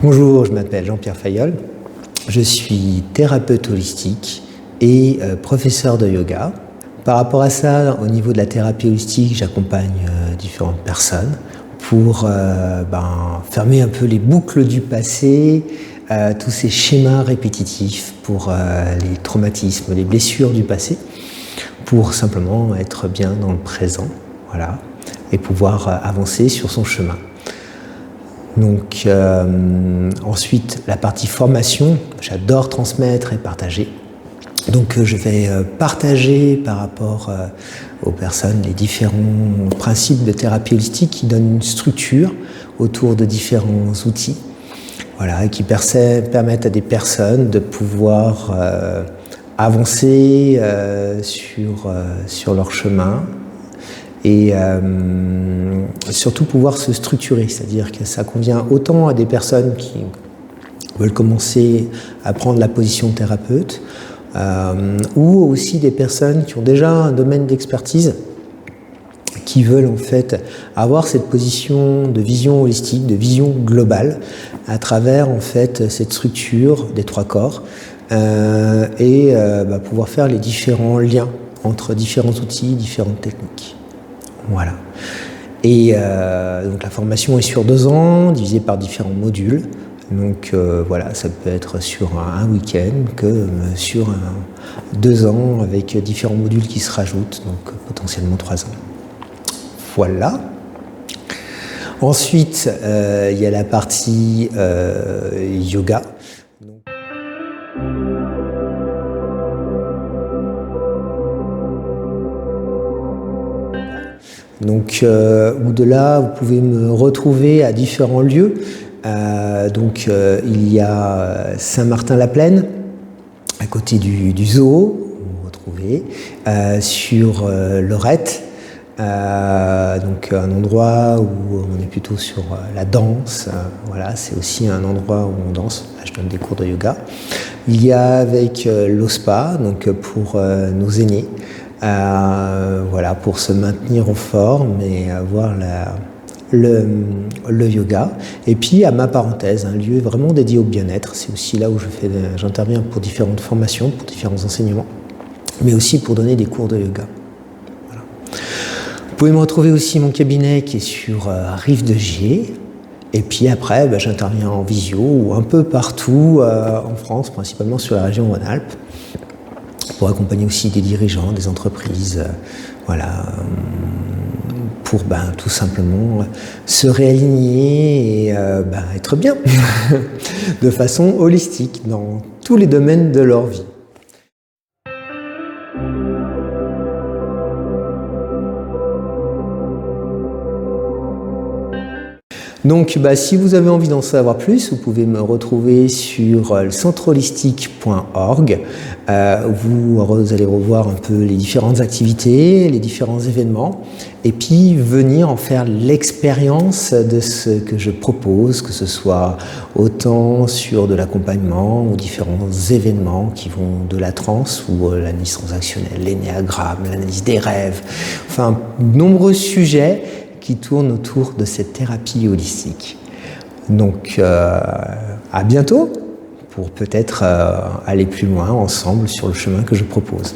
Bonjour, je m'appelle Jean-Pierre Fayolle, je suis thérapeute holistique et professeur de yoga. Par rapport à ça, au niveau de la thérapie holistique, j'accompagne différentes personnes pour fermer un peu les boucles du passé, tous ces schémas répétitifs pour les traumatismes, les blessures du passé, pour simplement être bien dans le présent, voilà, et pouvoir avancer sur son chemin. Donc ensuite, la partie formation, j'adore transmettre et partager. Donc je vais partager par rapport aux personnes les différents principes de thérapie holistique qui donnent une structure autour de différents outils, voilà, et qui permettent à des personnes de pouvoir avancer sur leur chemin et surtout pouvoir se structurer, c'est-à-dire que ça convient autant à des personnes qui veulent commencer à prendre la position de thérapeute, ou aussi des personnes qui ont déjà un domaine d'expertise, qui veulent en fait avoir cette position de vision holistique, de vision globale, à travers en fait cette structure des trois corps, et pouvoir faire les différents liens entre différents outils, différentes techniques. Voilà. Et donc la formation est sur 2 ans, divisée par différents modules. Donc voilà, ça peut être sur un week-end que sur 2 ans avec différents modules qui se rajoutent, donc potentiellement 3 ans. Voilà. Ensuite, il y a la partie yoga. Donc au-delà, vous pouvez me retrouver à différents lieux. Il y a Saint-Martin-la-Plaine, à côté du zoo, vous me retrouvez, sur Lorette, un endroit où on est plutôt sur la danse, voilà, c'est aussi un endroit où on danse, là je donne des cours de yoga. Il y a avec l'OSPA, donc pour nos aînés, voilà, pour se maintenir en forme et avoir le yoga. Et puis à ma parenthèse, un lieu vraiment dédié au bien-être, c'est aussi là où j'interviens pour différentes formations, pour différents enseignements, mais aussi pour donner des cours de yoga. Voilà. Vous pouvez me retrouver aussi mon cabinet qui est sur Rive de Gier. Et puis après, j'interviens en visio ou un peu partout en France, principalement sur la région Rhône-Alpes, pour accompagner aussi des dirigeants, des entreprises, voilà, pour tout simplement se réaligner et être bien de façon holistique dans tous les domaines de leur vie. Donc si vous avez envie d'en savoir plus, vous pouvez me retrouver sur le centreholistique.org. Vous allez revoir un peu les différentes activités, les différents événements, et puis venir en faire l'expérience de ce que je propose, que ce soit autant sur de l'accompagnement ou différents événements qui vont de la transe ou l'analyse transactionnelle, l'énéagramme, l'analyse des rêves, enfin de nombreux sujets qui tourne autour de cette thérapie holistique. Donc à bientôt pour peut-être aller plus loin ensemble sur le chemin que je propose.